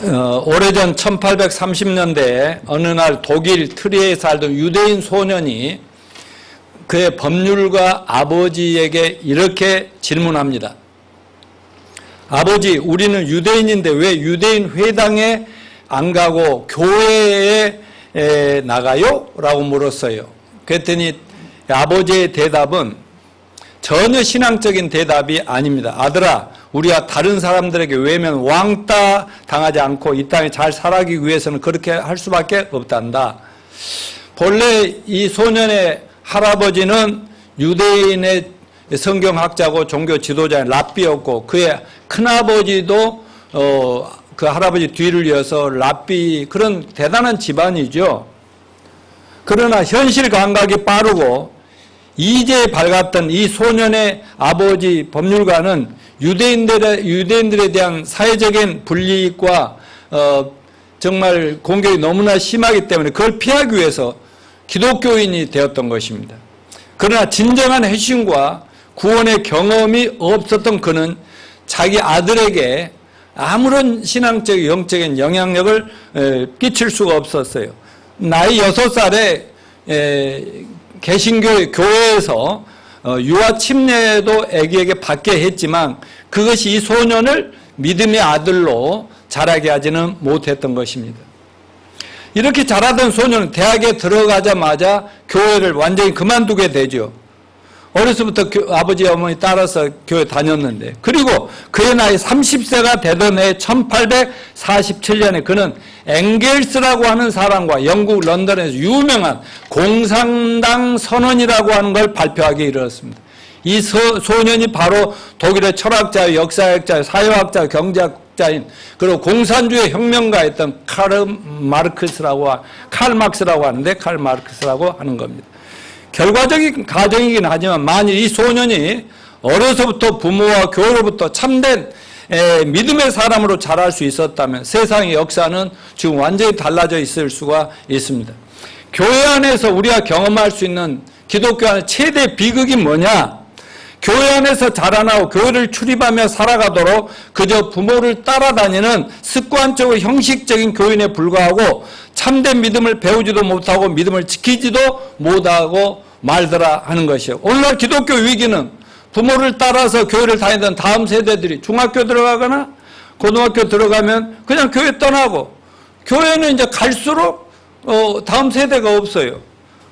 오래전 1830년대에 어느 날 독일 트리에 살던 유대인 소년이 그의 법률가 아버지에게 이렇게 질문합니다. 아버지, 우리는 유대인인데 왜 유대인 회당에 안 가고 교회에 나가요? 라고 물었어요. 그랬더니 아버지의 대답은 전혀 신앙적인 대답이 아닙니다. 아들아, 우리가 다른 사람들에게 외면 왕따 당하지 않고 이 땅에 잘 살아가기 위해서는 그렇게 할 수밖에 없단다. 본래 이 소년의 할아버지는 유대인의 성경학자고 종교 지도자인 랍비였고 그의 큰아버지도 그 할아버지 뒤를 이어서 랍비, 그런 대단한 집안이죠. 그러나 현실 감각이 빠르고 이제 밝았던 이 소년의 아버지 법률가는 유대인들에 대한 사회적인 불이익과 정말 공격이 너무나 심하기 때문에 그걸 피하기 위해서 기독교인이 되었던 것입니다. 그러나 진정한 회심과 구원의 경험이 없었던 그는 자기 아들에게 아무런 신앙적, 영적인 영향력을 끼칠 수가 없었어요. 나이 6살에 개신교 교회에서 유아 침례도 아기에게 받게 했지만 그것이 이 소년을 믿음의 아들로 자라게 하지는 못했던 것입니다. 이렇게 자라던 소년은 대학에 들어가자마자 교회를 완전히 그만두게 되죠. 어려서부터 아버지 어머니 따라서 교회 다녔는데, 그리고 그의 나이 30세가 되던 해 1847년에 그는 엥겔스라고 하는 사람과 영국 런던에서 유명한 공산당 선언이라고 하는 걸 발표하게 이르렀습니다. 이 소년이 바로 독일의 철학자, 역사학자, 사회학자, 경제학자인 그리고 공산주의 혁명가였던 칼 마르크스라고 하는데 칼 마르크스라고 하는 겁니다. 결과적인 가정이긴 하지만 만일 이 소년이 어려서부터 부모와 교회로부터 참된 믿음의 사람으로 자랄 수 있었다면 세상의 역사는 지금 완전히 달라져 있을 수가 있습니다. 교회 안에서 우리가 경험할 수 있는 기독교 안의 최대 비극이 뭐냐? 교회 안에서 자라나고 교회를 출입하며 살아가도록 그저 부모를 따라다니는 습관적으로 형식적인 교인에 불과하고 참된 믿음을 배우지도 못하고 믿음을 지키지도 못하고 말더라 하는 것이에요. 오늘날 기독교 위기는 부모를 따라서 교회를 다니던 다음 세대들이 중학교 들어가거나 고등학교 들어가면 그냥 교회 떠나고, 교회는 이제 갈수록 다음 세대가 없어요.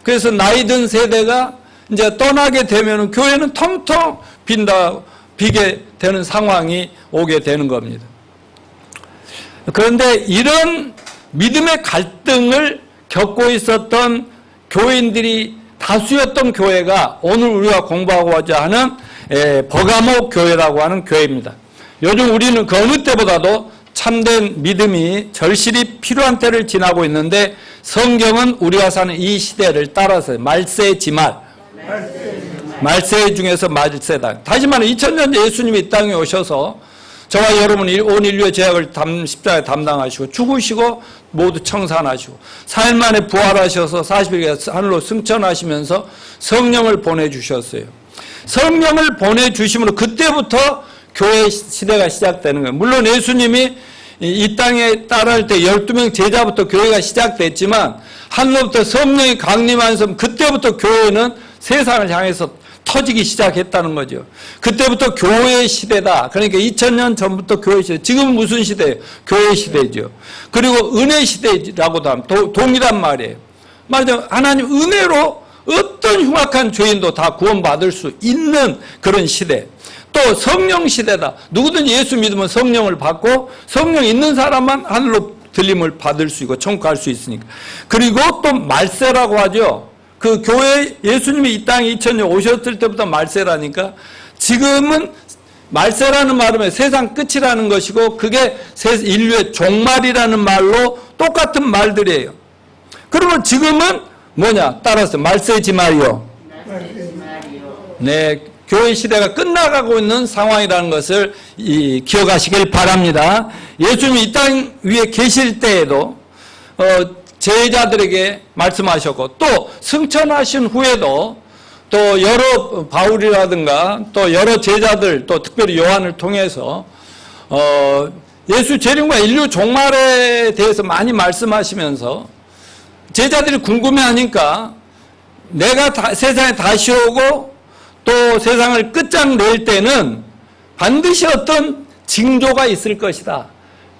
그래서 나이 든 세대가 이제 떠나게 되면 교회는 텅텅 비게 되는 상황이 오게 되는 겁니다. 그런데 이런 믿음의 갈등을 겪고 있었던 교인들이 다수였던 교회가 오늘 우리가 공부하고자 하는 버가모 교회라고 하는 교회입니다. 요즘 우리는 그 어느 때보다도 참된 믿음이 절실히 필요한 때를 지나고 있는데 성경은 우리가 사는 이 시대를 따라서 말세지말, 말세 중에서 말세다. 다시 말해 2000년 예수님이 이 땅에 오셔서 저와 여러분 온 인류의 죄악을 십자가에 담당하시고 죽으시고 모두 청산하시고 4일 만에 부활하셔서 40일 하늘로 승천하시면서 성령을 보내주셨어요. 성령을 보내주심으로 그때부터 교회 시대가 시작되는 거예요. 물론 예수님이 이 땅에 따라할 때 12명 제자부터 교회가 시작됐지만 하늘로부터 성령이 강림하면서 그때부터 교회는 세상을 향해서 터지기 시작했다는 거죠. 그때부터 교회의 시대다. 그러니까 2000년 전부터 교회 시대. 지금은 무슨 시대예요? 교회 시대죠. 그리고 은혜 시대라고도 하면 동일한 말이에요. 말하자면 하나님 은혜로 어떤 흉악한 죄인도 다 구원받을 수 있는 그런 시대. 또 성령 시대다. 누구든 예수 믿으면 성령을 받고 성령 있는 사람만 하늘로 들림을 받을 수 있고 천국 갈 수 있으니까. 그리고 또 말세라고 하죠. 그 교회 예수님이 이 땅에 2000년 오셨을 때부터 말세라니까 지금은 말세라는 말은 세상 끝이라는 것이고 그게 인류의 종말이라는 말로 똑같은 말들이에요. 그러면 지금은 뭐냐? 따라서 말세지말이요. 네, 교회 시대가 끝나가고 있는 상황이라는 것을 기억하시길 바랍니다. 예수님이 이 땅 위에 계실 때에도 제자들에게 말씀하셨고 또 승천하신 후에도 또 여러 바울이라든가 또 여러 제자들 또 특별히 요한을 통해서 예수 재림과 인류 종말에 대해서 많이 말씀하시면서 제자들이 궁금해하니까 내가 세상에 다시 오고 또 세상을 끝장낼 때는 반드시 어떤 징조가 있을 것이다.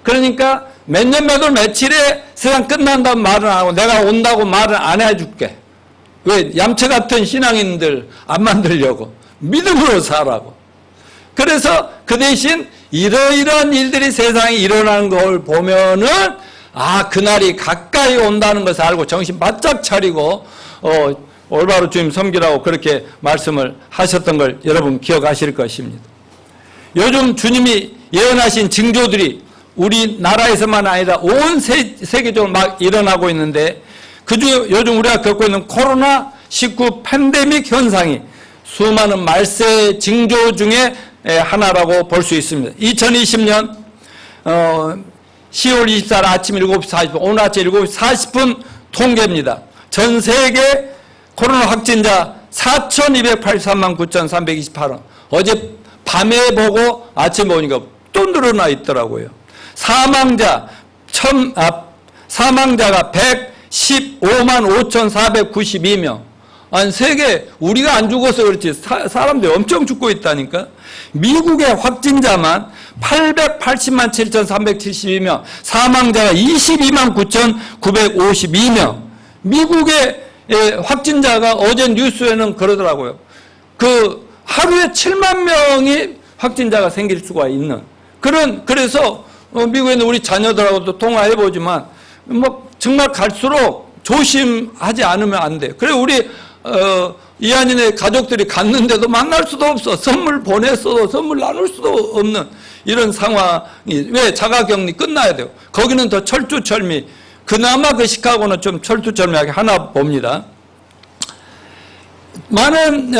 그러니까 몇 년 몇 월 며칠에 세상 끝난다고 말은 안 하고 내가 온다고 말은 안 해줄게. 왜? 얌체 같은 신앙인들 안 만들려고. 믿음으로 살라고. 그래서 그 대신 이러이러한 일들이 세상에 일어나는 걸 보면은 그날이 가까이 온다는 것을 알고 정신 바짝 차리고 올바로 주님 섬기라고 그렇게 말씀을 하셨던 걸 여러분 기억하실 것입니다. 요즘 주님이 예언하신 징조들이 우리나라에서만 아니라 온 세계적으로 막 일어나고 있는데 그중 요즘 우리가 겪고 있는 코로나19 팬데믹 현상이 수많은 말세 징조 중에 하나라고 볼 수 있습니다. 2020년 10월 24일 아침 7시 40분, 오늘 아침 7시 40분 통계입니다. 전 세계 코로나 확진자 4,283만 9,328원. 어제 밤에 보고 아침에 보니까 또 늘어나 있더라고요. 사망자가 115만 5,492명. 아니, 세계, 우리가 안 죽어서 그렇지, 사람들이 엄청 죽고 있다니까. 미국의 확진자만 880만 7,372명, 사망자가 22만 9,952명. 미국의 확진자가 어제 뉴스에는 그러더라고요. 하루에 7만 명이 확진자가 생길 수가 있는. 그래서 미국에는 우리 자녀들하고도 통화해보지만, 정말 갈수록 조심하지 않으면 안 돼. 그래, 우리, 이한인의 가족들이 갔는데도 만날 수도 없어. 선물 보냈어도 선물 나눌 수도 없는 이런 상황이, 왜? 자가격리 끝나야 돼요. 거기는 더 철두철미. 그나마 그 시카고는 좀 철두철미하게 하나 봅니다. 많은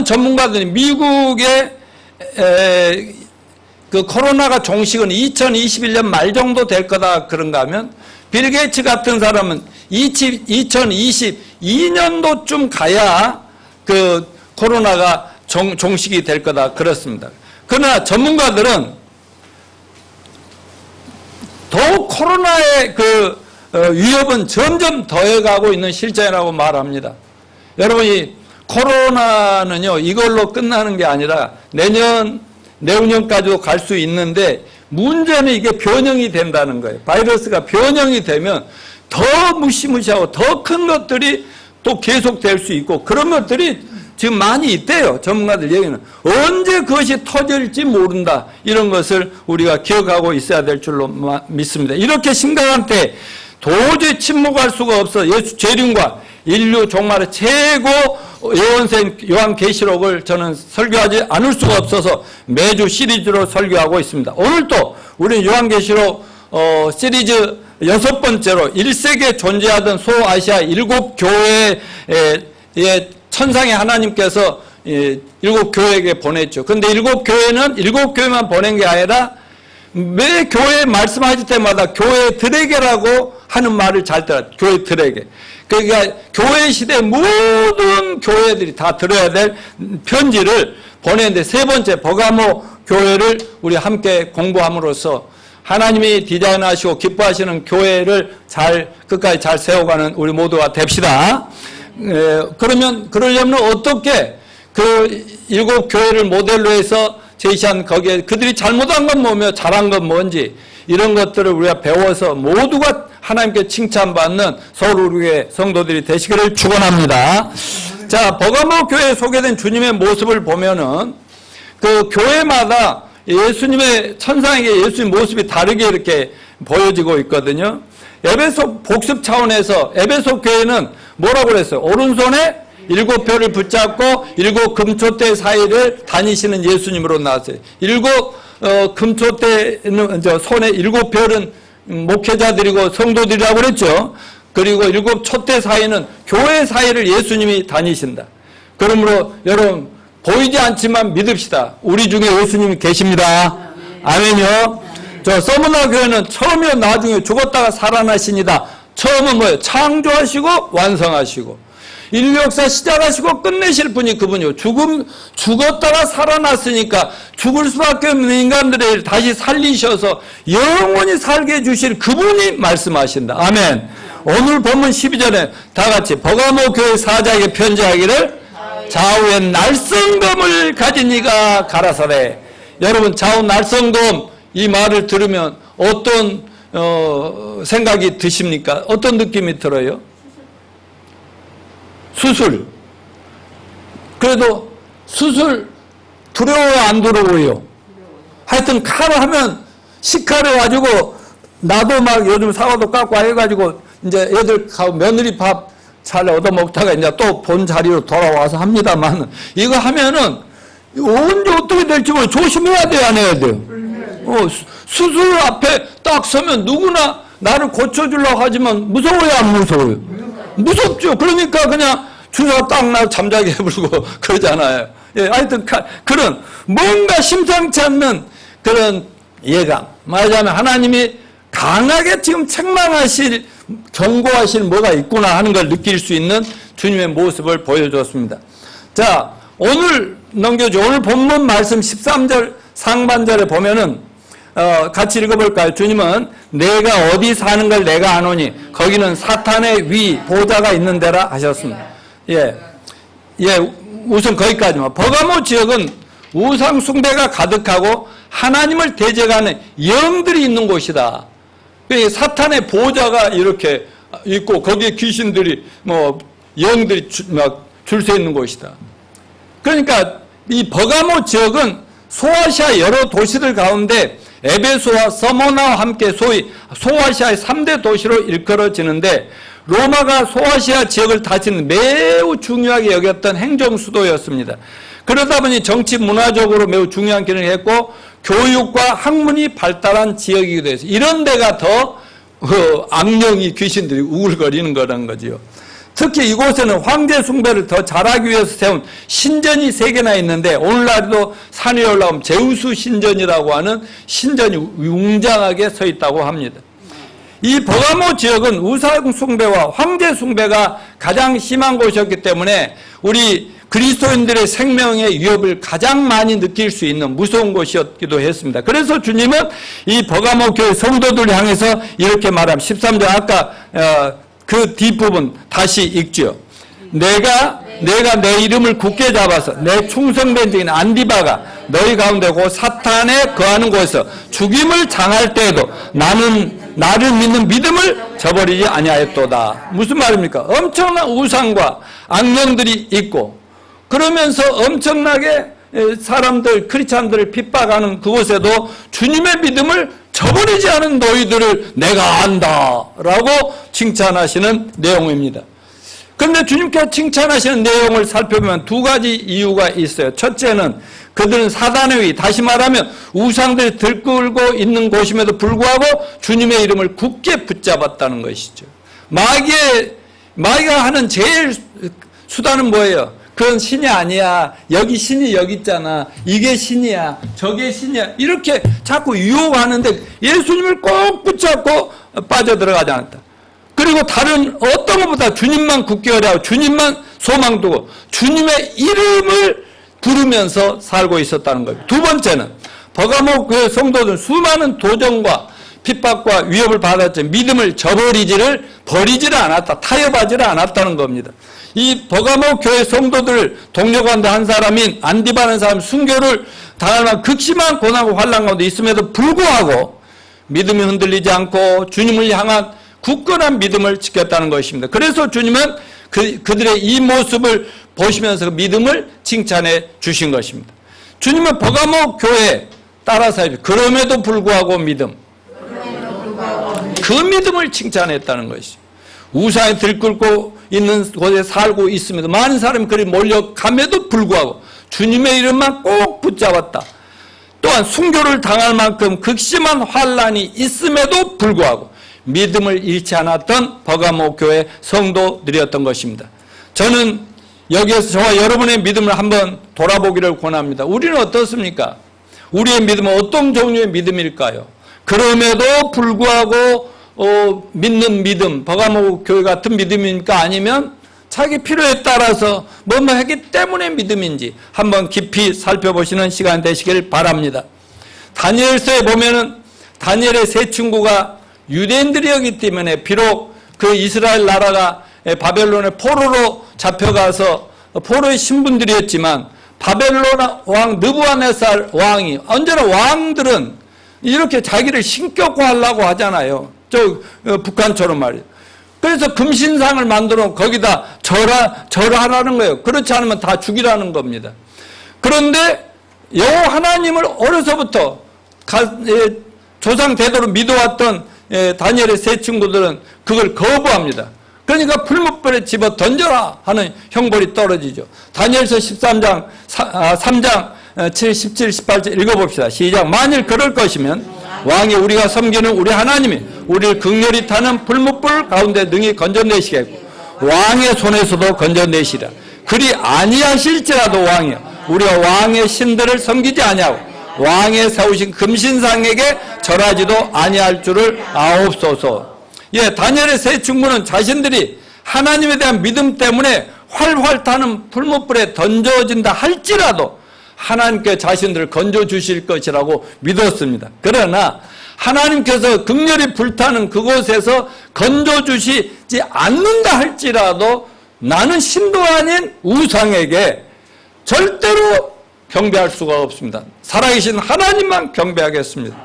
전문가들이 미국의 그 코로나가 종식은 2021년 말 정도 될 거다 그런가 하면 빌 게이츠 같은 사람은 2022년도쯤 가야 그 코로나가 종식이 될 거다 그렇습니다. 그러나 전문가들은 더욱 코로나의 위협은 점점 더해가고 있는 실정이라고 말합니다. 여러분, 이 코로나는요, 이걸로 끝나는 게 아니라 내후년까지도 갈 수 있는데, 문제는 이게 변형이 된다는 거예요. 바이러스가 변형이 되면 더 무시무시하고 더 큰 것들이 또 계속될 수 있고, 그런 것들이 지금 많이 있대요. 전문가들 얘기는. 언제 그것이 터질지 모른다. 이런 것을 우리가 기억하고 있어야 될 줄로 믿습니다. 이렇게 심각한 때 도저히 침묵할 수가 없어. 예수 재림과 인류 종말의 최고 예언서인 요한계시록을 저는 설교하지 않을 수가 없어서 매주 시리즈로 설교하고 있습니다. 오늘도 우리 요한계시록 시리즈 6번째로 1세기에 존재하던 소아시아 7교회의 천상의 하나님께서 7교회에게 보냈죠. 그런데 7교회는 7교회만 보낸 게 아니라 매 교회 말씀하실 때마다 교회들에게라고 하는 말을 잘 들어요. 교회들에게. 그러니까 교회 시대 모든 교회들이 다 들어야 될 편지를 보냈는데, 세 번째 버가모 교회를 우리 함께 공부함으로써 하나님이 디자인하시고 기뻐하시는 교회를 끝까지 잘 세워가는 우리 모두가 됩시다. 그러려면 어떻게 그 7교회를 모델로 해서 제시한 거기에 그들이 잘못한 건 뭐며 잘한 건 뭔지 이런 것들을 우리가 배워서 모두가 하나님께 칭찬받는 서울우리교회 성도들이 되시기를 축원합니다. 자, 버가모 교회에 소개된 주님의 모습을 보면은 그 교회마다 예수님의 천상에게 예수님 모습이 다르게 이렇게 보여지고 있거든요. 에베소 복습 차원에서 에베소 교회는 뭐라고 그랬어요? 오른손에 7표를 붙잡고 7 금초대 사이를 다니시는 예수님으로 나왔어요. 7 금초대는 손에 7표는 목회자들이고 성도들이라고 그랬죠. 그리고 7 촛대 사이는 교회 사이를 예수님이 다니신다. 그러므로 여러분 보이지 않지만 믿읍시다. 우리 중에 예수님이 계십니다. 아멘요. 저 서문화 교회는 처음이요 나중에 죽었다가 살아나시니다. 처음은 뭐예요? 창조하시고 완성하시고. 인류 역사 시작하시고 끝내실 분이 그분이요. 죽었다가 살아났으니까 죽을 수밖에 없는 인간들을 다시 살리셔서 영원히 살게 해주실 그분이 말씀하신다. 아멘. 오늘 본문 12절에 다 같이 버가모 교회 사자에게 편지하기를 좌우에 날성검을 가진 이가 가라사대. 여러분, 좌우 날성검 이 말을 들으면 어떤 생각이 드십니까? 어떤 느낌이 들어요? 수술. 그래도 수술 두려워요, 안 두려워요? 하여튼 칼을 하면 식칼을 가지고 나도 막 요즘 사과도 깎고 해가지고 이제 애들 가고 며느리 밥 잘 얻어먹다가 이제 또 본 자리로 돌아와서 합니다만 이거 하면은 언제 어떻게 될지 모르고 조심해야 돼요, 안 해야 돼요? 수술 앞에 딱 서면 누구나 나를 고쳐주려고 하지만 무서워요, 안 무서워요? 무섭죠. 그러니까 그냥 주사 딱 나 잠자게 해버리고 그러잖아요. 예, 하여튼 그런 뭔가 심상치 않는 그런 예감. 말하자면 하나님이 강하게 지금 책망하실, 경고하실 뭐가 있구나 하는 걸 느낄 수 있는 주님의 모습을 보여줬습니다. 자, 오늘 넘겨줘. 오늘 본문 말씀 13절 상반절에 보면은 같이 읽어볼까요? 주님은 내가 어디 사는 걸 내가 아노니 거기는 사탄의 위 보좌가 있는 데라 하셨습니다. 예, 우선 거기까지만. 버가모 지역은 우상 숭배가 가득하고 하나님을 대적하는 영들이 있는 곳이다. 사탄의 보좌가 이렇게 있고 거기에 귀신들이 영들이 줄 서 있는 곳이다. 그러니까 이 버가모 지역은 소아시아 여러 도시들 가운데 에베소와 서모나와 함께 소위 소아시아의 3대 도시로 일컬어지는데 로마가 소아시아 지역을 다스리는 매우 중요하게 여겼던 행정수도였습니다. 그러다 보니 정치 문화적으로 매우 중요한 기능을 했고 교육과 학문이 발달한 지역이기도 해서 이런 데가 더 악령이 귀신들이 우글거리는 거라는 거지요. 특히 이곳에는 황제 숭배를 더 잘하기 위해서 세운 신전이 3개나 있는데 오늘날도 산 위에 올라오면 제우스 신전이라고 하는 신전이 웅장하게 서 있다고 합니다. 이 버가모 지역은 우상 숭배와 황제 숭배가 가장 심한 곳이었기 때문에 우리 그리스도인들의 생명의 위협을 가장 많이 느낄 수 있는 무서운 곳이었기도 했습니다. 그래서 주님은 이 버가모 교회 성도들을 향해서 이렇게 말합니다. 13절 아까 그 뒷부분 다시 읽죠. 내가 내 이름을 굳게 잡아서 내 충성된 증인 안디바가 너희 가운데 고 사탄에 거하는 곳에서 죽임을 당할 때에도 나는 나를 믿는 믿음을 저버리지 아니하였도다. 무슨 말입니까? 엄청난 우상과 악령들이 있고 그러면서 엄청나게 사람들, 크리스찬들을 핍박하는 그곳에도 주님의 믿음을 저버리지 않은 너희들을 내가 안다 라고 칭찬하시는 내용입니다. 그런데 주님께서 칭찬하시는 내용을 살펴보면 2가지 이유가 있어요. 첫째는 그들은 사단의 위, 다시 말하면 우상들이 들끓고 있는 곳임에도 불구하고 주님의 이름을 굳게 붙잡았다는 것이죠. 마귀가 하는 제일 수단은 뭐예요? 그건 신이 아니야. 여기 신이 여기 있잖아. 이게 신이야. 저게 신이야. 이렇게 자꾸 유혹하는데 예수님을 꼭 붙잡고 빠져들어가지 않았다. 그리고 다른 어떤 것보다 주님만 굳게 하려고 주님만 소망 두고 주님의 이름을 부르면서 살고 있었다는 거예요. 두 번째는 버가모 교회 성도들은 수많은 도전과 핍박과 위협을 받았지만 믿음을 버리지를 않았다. 타협하지를 않았다는 겁니다. 이 버가모 교회 성도들 동료관도 한 사람인 안디바라는 사람 순교를 당할 만한 극심한 고난과 환난 가운데 있음에도 불구하고 믿음이 흔들리지 않고 주님을 향한 굳건한 믿음을 지켰다는 것입니다. 그래서 주님은 그들의 이 모습을 보시면서 믿음을 칭찬해 주신 것입니다. 주님은 버가모 교회 따라서 그럼에도 불구하고 믿음, 그 믿음을 칭찬했다는 것이죠. 우상에 들끓고 있는 곳에 살고 있음에도 많은 사람이 그리 몰려감에도 불구하고 주님의 이름만 꼭 붙잡았다. 또한 순교를 당할 만큼 극심한 환난이 있음에도 불구하고 믿음을 잃지 않았던 버가모 교회 성도들이었던 것입니다. 저는 여기에서 저와 여러분의 믿음을 한번 돌아보기를 권합니다. 우리는 어떻습니까? 우리의 믿음은 어떤 종류의 믿음일까요? 그럼에도 불구하고 믿는 믿음, 버가모 교회 같은 믿음입니까? 아니면 자기 필요에 따라서 뭐뭐 했기 때문에 믿음인지 한번 깊이 살펴보시는 시간 되시길 바랍니다. 다니엘서에 보면은 다니엘의 세 친구가 유대인들이었기 때문에 비록 그 이스라엘 나라가 바벨론의 포로로 잡혀가서 포로의 신분들이었지만 바벨론 왕 느부갓네살 왕이, 언제나 왕들은 이렇게 자기를 신격화하려고 하잖아요. 북한처럼 말이에요. 그래서 금신상을 만들어 거기다 절하라는 거예요. 그렇지 않으면 다 죽이라는 겁니다. 그런데 여호와 하나님을 어려서부터 조상 대대로 믿어왔던 다니엘의 세 친구들은 그걸 거부합니다. 그러니까 풀무불에 집어 던져라 하는 형벌이 떨어지죠. 다니엘서 13장 3장 17, 18절 읽어봅시다. 시작. 만일 그럴 것이면 왕이 우리가 섬기는 우리 하나님이 우리를 극렬히 타는 풀무불 가운데 능히 건져내시겠고 왕의 손에서도 건져내시라. 그리 아니하실지라도 왕이여 우리가 왕의 신들을 섬기지 아니하고 왕의 세우신 금신상에게 절하지도 아니할 줄을 아옵소서. 예, 다니엘의 세 친구는 자신들이 하나님에 대한 믿음 때문에 활활 타는 풀무불에 던져진다 할지라도 하나님께 자신들을 건져주실 것이라고 믿었습니다. 그러나 하나님께서 극렬히 불타는 그곳에서 건져주시지 않는다 할지라도 나는 신도 아닌 우상에게 절대로 경배할 수가 없습니다. 살아계신 하나님만 경배하겠습니다.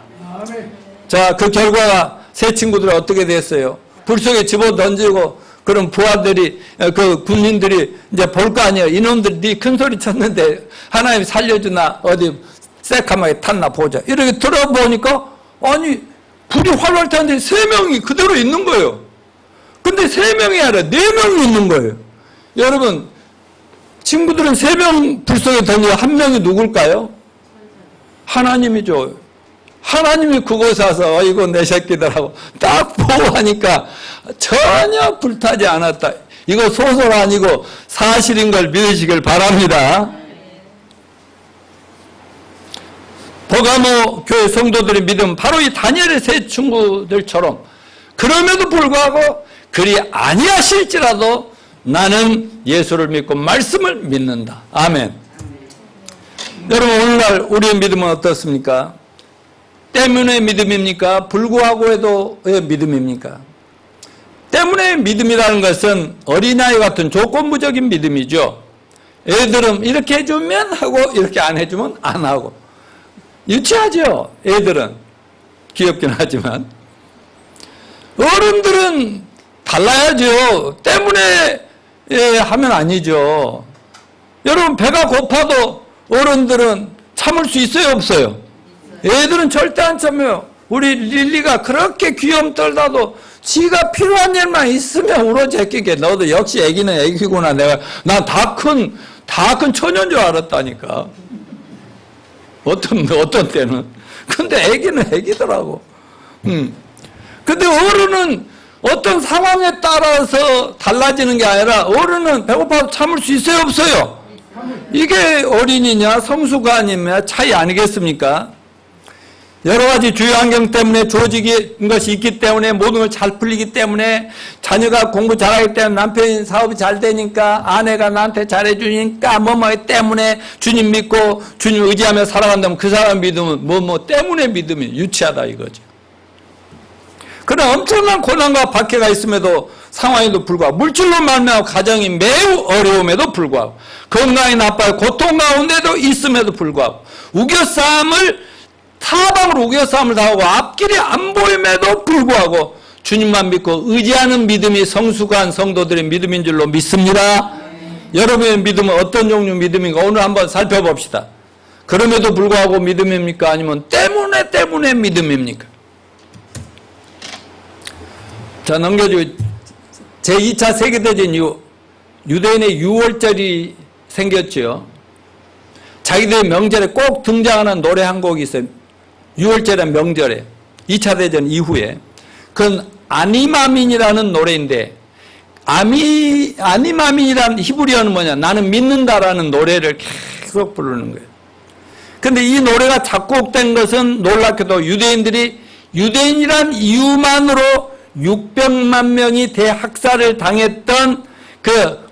자, 그 결과가 세 친구들이 어떻게 됐어요? 불 속에 집어 던지고 그런 부하들이, 그 군인들이 이제 볼 거 아니에요. 이놈들이 네 큰 소리 쳤는데 하나님 살려주나 어디 새카맣게 탔나 보자. 이렇게 들어보니까 아니 불이 활활 타는데 3명이 그대로 있는 거예요. 근데 3명이 아니라 4명이 있는 거예요. 여러분, 친구들은 3명 불 속에 던지고 1명이 누굴까요? 하나님이죠. 하나님이 그곳에 와서 이거 내 새끼들하고 딱 보호하니까 전혀 불타지 않았다. 이거 소설 아니고 사실인 걸 믿으시길 바랍니다. 버가모 교회 성도들의 믿음, 바로 이 다니엘의 세 친구들처럼 그럼에도 불구하고 그리 아니하실지라도 나는 예수를 믿고 말씀을 믿는다. 아멘. 여러분, 오늘날 우리의 믿음은 어떻습니까? 때문에 믿음입니까? 불구하고 해도 믿음입니까? 때문에 믿음이라는 것은 어린아이 같은 조건부적인 믿음이죠. 애들은 이렇게 해주면 하고 이렇게 안 해주면 안 하고. 유치하죠. 애들은. 귀엽긴 하지만. 어른들은 달라야죠. 때문에 하면 아니죠. 여러분, 배가 고파도 어른들은 참을 수 있어요, 없어요? 애들은 절대 안 참아요. 우리 릴리가 그렇게 귀염 떨다도 지가 필요한 일만 있으면 울어제끼게. 너도 역시 애기는 애기구나. 난 다 큰 처녀인 줄 알았다니까. 어떤 때는. 근데 애기는 애기더라고. 근데 어른은 어떤 상황에 따라서 달라지는 게 아니라 어른은 배고파도 참을 수 있어요, 없어요? 이게 어린이냐 성수가 아니면 차이 아니겠습니까? 여러 가지 주요 환경 때문에 주어지는 것이 있기 때문에 모든 걸 잘 풀리기 때문에 자녀가 공부 잘하기 때문에 남편이 사업이 잘 되니까 아내가 나한테 잘해주니까 뭐뭐 때문에 주님 믿고 주님 의지하며 살아간다면 그 사람 믿음은 뭐 때문에 믿음이 유치하다 이거죠. 그러나 엄청난 고난과 박해가 있음에도 상황에도 불구하고 물질로 말미암아 가정이 매우 어려움에도 불구하고 건강이 나빠요. 고통 가운데도 있음에도 불구하고 타방으로 우겨싸움을 당하고 앞길이 안 보임에도 불구하고 주님만 믿고 의지하는 믿음이 성숙한 성도들의 믿음인 줄로 믿습니다. 여러분의 믿음은 어떤 종류 믿음인가 오늘 한번 살펴봅시다. 그럼에도 불구하고 믿음입니까? 아니면 때문에 믿음입니까? 자, 넘겨주고 제2차 세계대전 이후 유대인의 6월절이 생겼죠. 자기들의 명절에 꼭 등장하는 노래 한 곡이 있어요. 6월절의 명절에 2차 대전 이후에 그건 아니마민이라는 노래인데 아니마민이라는 히브리어는 뭐냐? 나는 믿는다라는 노래를 계속 부르는 거예요. 근데 이 노래가 작곡된 것은 놀랍게도 유대인이란 이유만으로 600만 명이 대학살을 당했던 그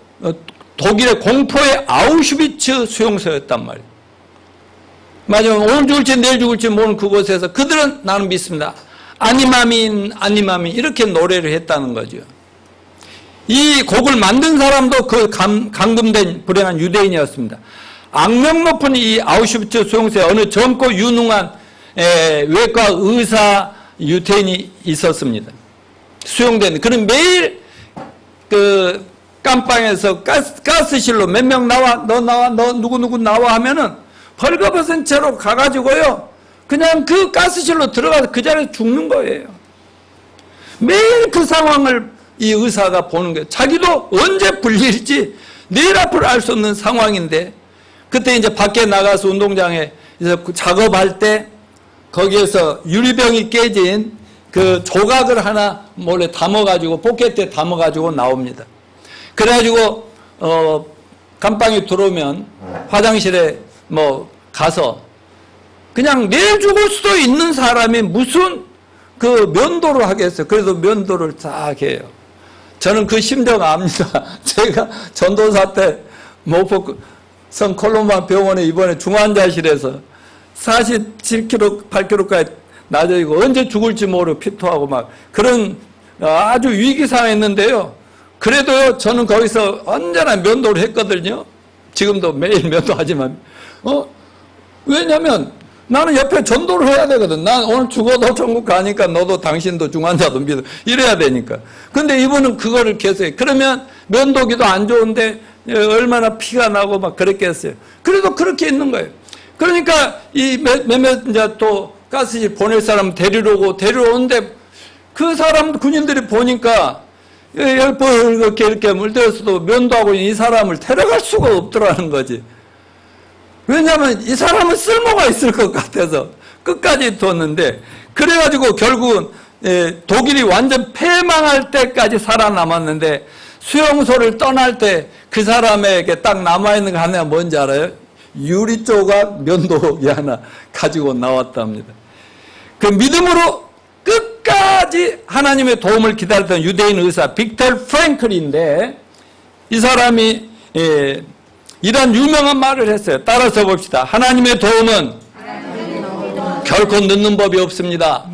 독일의 공포의 아우슈비츠 수용소였단 말이에요. 맞아요. 오늘 죽을지 내일 죽을지 모르는 그곳에서 그들은 나는 믿습니다. 아니마민 아니마민 이렇게 노래를 했다는 거죠. 이 곡을 만든 사람도 그 감금된 불행한 유대인이었습니다. 악명 높은 이 아우슈비츠 수용소에 어느 젊고 유능한 외과 의사 유태인이 있었습니다. 수용된 그는 매일 그 깜빵에서 가스실로 몇 명 나와 너 나와 너 누구 나와 하면은 벌거벗은 채로 가가지고요 그냥 그 가스실로 들어가서 그 자리에 죽는 거예요. 매일 그 상황을 이 의사가 보는 거예요. 자기도 언제 불일지 내일 앞을 알 수 없는 상황인데 그때 이제 밖에 나가서 운동장에 작업할 때 거기에서 유리병이 깨진 그 조각을 하나 몰래 담아가지고 포켓에 담아가지고 나옵니다. 그래가지고 감방에 들어오면 화장실에 뭐 가서 그냥 내일 죽을 수도 있는 사람이 무슨 그 면도를 하겠어요. 그래도 면도를 딱 해요. 저는 그 심정 압니다. 제가 전도사 때 모포 성 콜롬바 병원에 이번에 중환자실에서 47kg, 8kg까지 낮아지고 언제 죽을지 모르고 피토하고 막 그런 아주 위기 상황이었는데요. 그래도요 저는 거기서 언제나 면도를 했거든요. 지금도 매일 면도하지만 왜냐하면 나는 옆에 전도를 해야 되거든. 난 오늘 죽어도 천국 가니까 너도 당신도 중환자도 믿어 이래야 되니까. 근데 이분은 그거를 계속해. 그러면 면도기도 안 좋은데 얼마나 피가 나고 막 그랬겠어요. 그래도 그렇게 있는 거예요. 그러니까 이 몇몇 이제 또 가스실 보낼 사람 데리러 오는데 그 사람 군인들이 보니까 이렇게 물들어서도 면도하고 이 사람을 데려갈 수가 없더라는 거지. 왜냐하면 이 사람은 쓸모가 있을 것 같아서 끝까지 뒀는데 그래가지고 결국은 독일이 완전 패망할 때까지 살아남았는데 수용소를 떠날 때 그 사람에게 딱 남아있는 거 하나 뭔지 알아요? 유리 조각 면도기 하나 가지고 나왔답니다. 그 믿음으로 끝까지 하나님의 도움을 기다렸던 유대인 의사 빅터 프랭클인데 이 사람이 이런 유명한 말을 했어요. 따라서 봅시다. 하나님의 도움은 결코 늦는 법이 없습니다.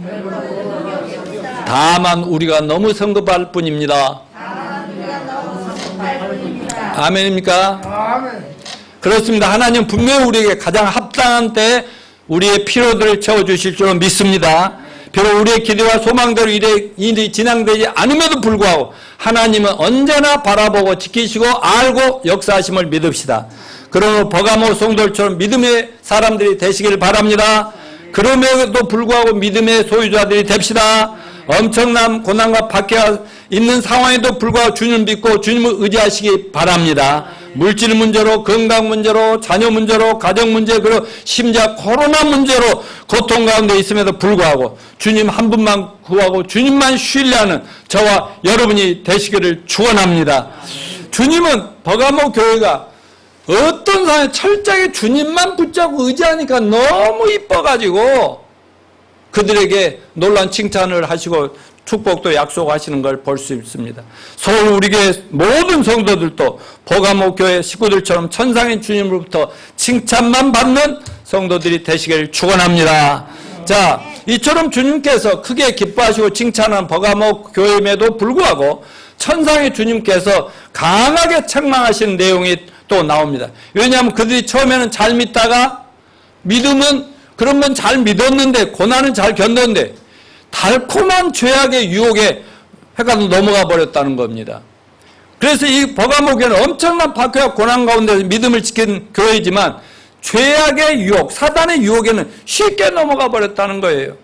다만 우리가 너무 성급할 뿐입니다. 아멘입니까? 아멘. 그렇습니다. 하나님 분명히 우리에게 가장 합당한 때에 우리의 필요들을 채워주실 줄로 믿습니다. 비록 우리의 기대와 소망대로 일이 진행되지 않음에도 불구하고 하나님은 언제나 바라보고 지키시고 알고 역사하심을 믿읍시다. 그러므로 버가모 성도들처럼 믿음의 사람들이 되시길 바랍니다. 그럼에도 불구하고 믿음의 소유자들이 됩시다. 엄청난 고난과 박해가 있는 상황에도 불구하고 주님을 믿고 주님을 의지하시기 바랍니다. 물질 문제로, 건강 문제로, 자녀 문제로, 가정 문제, 그리고 심지어 코로나 문제로 고통 가운데 있음에도 불구하고 주님 한 분만 구하고 주님만 신뢰하는 저와 여러분이 되시기를 축원합니다. 주님은 버가모 교회가 어떤 상황에 철저하게 주님만 붙잡고 의지하니까 너무 이뻐가지고 그들에게 놀라운 칭찬을 하시고 축복도 약속하시는 걸 볼 수 있습니다. 서울 우리 교회 모든 성도들도 버가모 교회 식구들처럼 천상의 주님으로부터 칭찬만 받는 성도들이 되시길 축원합니다. 자, 이처럼 주님께서 크게 기뻐하시고 칭찬한 버가모 교회임에도 불구하고 천상의 주님께서 강하게 책망하시는 내용이 또 나옵니다. 왜냐하면 그들이 처음에는 잘 믿다가 믿음은 그러면 잘 믿었는데 고난은 잘 견뎠는데 달콤한 죄악의 유혹에 해가지고 넘어가 버렸다는 겁니다. 그래서 이 버가모 교회는 엄청난 박해와 고난 가운데 믿음을 지킨 교회이지만 죄악의 유혹, 사단의 유혹에는 쉽게 넘어가 버렸다는 거예요.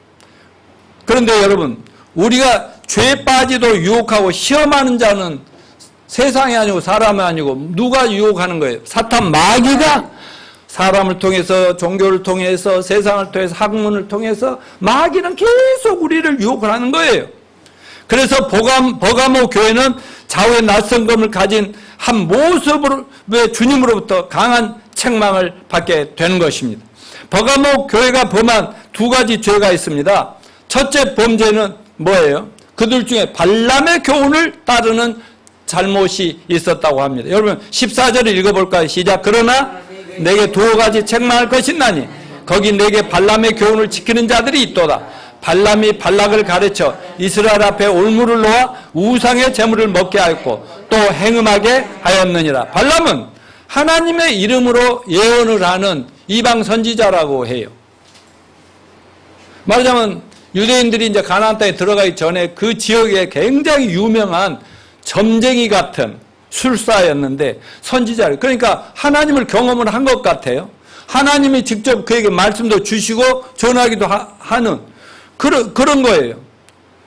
그런데 여러분, 우리가 죄에 빠지도 유혹하고 시험하는 자는 세상이 아니고 사람이 아니고 누가 유혹하는 거예요? 사탄 마귀가 사람을 통해서, 종교를 통해서, 세상을 통해서, 학문을 통해서 마귀는 계속 우리를 유혹을 하는 거예요. 그래서 버가모 교회는 좌우의 낯선검을 가진 한 모습으로 주님으로부터 강한 책망을 받게 되는 것입니다. 버가모 교회가 범한 두 가지 죄가 있습니다. 첫째 범죄는 뭐예요? 그들 중에 발람의 교훈을 따르는 잘못이 있었다고 합니다. 여러분 14절을 읽어볼까요? 시작. 그러나 내게 두 가지 책망할 것이 있나니 거기 내게 발람의 교훈을 지키는 자들이 있도다. 발람이 발락을 가르쳐 이스라엘 앞에 올무를 놓아 우상의 제물을 먹게 하였고 또 행음하게 하였느니라. 발람은 하나님의 이름으로 예언을 하는 이방 선지자라고 해요. 말하자면 유대인들이 이제 가나안 땅에 들어가기 전에 그 지역에 굉장히 유명한 점쟁이 같은 술사였는데 선지자를, 그러니까 하나님을 경험을 한 것 같아요. 하나님이 직접 그에게 말씀도 주시고 전하기도 하는 그런 거예요.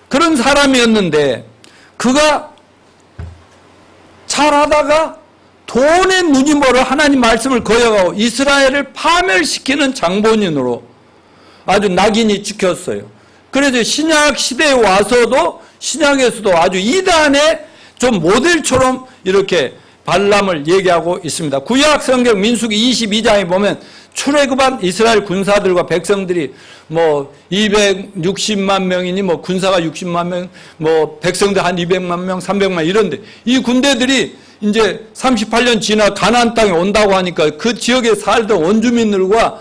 그런 사람이었는데 그가 잘하다가 돈에 눈이 멀어 하나님 말씀을 거역하고 이스라엘을 파멸시키는 장본인으로 아주 낙인이 찍혔어요. 그래서 신약 시대에 와서도 신약에서도 아주 이단의 좀 모델처럼 이렇게 발람을 얘기하고 있습니다. 구약 성경 민수기 22장에 보면 출애굽한 이스라엘 군사들과 백성들이 뭐 260만 명이니 뭐 군사가 60만 명, 뭐 백성들 한 200만 명, 300만 이런데 이 군대들이 이제 38년 지나 가나안 땅에 온다고 하니까 그 지역에 살던 원주민들과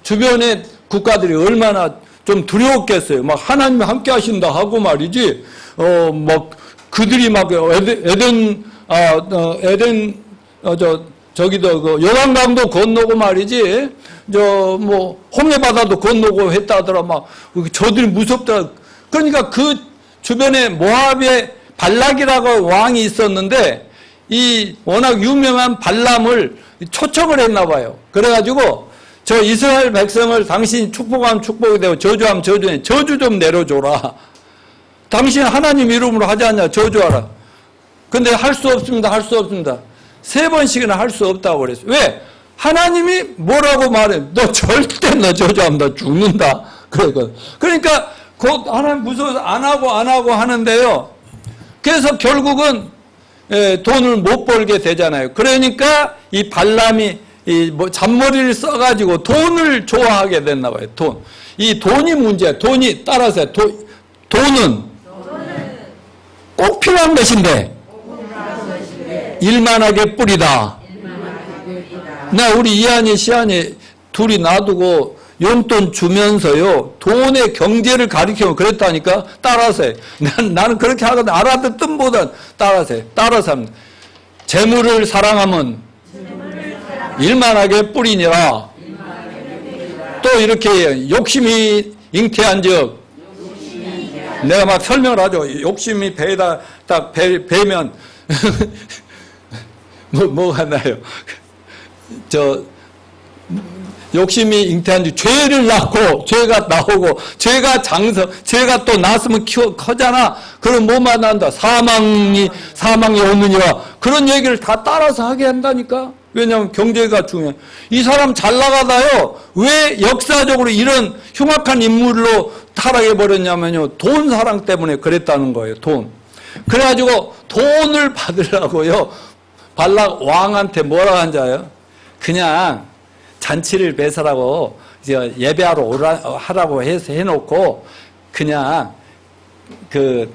주변의 국가들이 얼마나 좀 두려웠겠어요. 막 하나님이 함께 하신다 하고 말이지. 막 그들이 막 저기도 그 요단강도 건너고 말이지. 뭐 홍해바다도 건너고 했다 하더라. 막 저들이 무섭다. 그러니까 그 주변에 모압의 발락이라고 왕이 있었는데 이 워낙 유명한 발람을 초청을 했나 봐요. 그래가지고 저 이스라엘 백성을 당신이 축복하면 축복이 되고 저주하면 저주해. 저주 좀 내려줘라. 당신 하나님 이름으로 하지 않냐. 저주하라. 근데 할 수 없습니다. 할 수 없습니다. 3번씩이나 할 수 없다고 그랬어요. 왜? 하나님이 뭐라고 말해? 너 절대 너 저주하면 너 죽는다. 그러니까 곧 하나님 무서워서 안 하고 하는데요. 그래서 결국은 돈을 못 벌게 되잖아요. 그러니까 이 발람이 잔머리를 써가지고 돈을 좋아하게 됐나 봐요. 이 돈이 문제야. 돈이 따라서 돈은 꼭 필요한 것인데 일만하게 뿌리다. 나 우리 이한이 시한이 둘이 놔두고 용돈 주면서요 돈의 경제를 가르치면 그랬다니까. 따라서 해. 나는 그렇게 하거든. 알아듣든 보단 따라서 해. 따라서 합니다. 재물을 사랑하면 일만하게 뿌리니라. 또 이렇게 욕심이 잉태한 적, 내가 막 설명을 하죠. 욕심이 배에다 딱 배면 뭐가 나요? 욕심이 잉태한 지 죄를 낳고 죄가 나오고 죄가 또 낳았으면 커잖아. 그럼 뭐만 난다? 사망이 오느니라. 그런 얘기를 다 따라서 하게 한다니까. 왜냐하면 경제가 중요해. 이 사람 잘 나가다요. 왜 역사적으로 이런 흉악한 인물로 타락해버렸냐면요. 돈 사랑 때문에 그랬다는 거예요. 돈. 그래가지고 돈을 받으려고요. 발락 왕한테 뭐라고 한 줄 알아요? 그냥 잔치를 배설하고 예배하러 하라고 해서 해놓고 그냥 그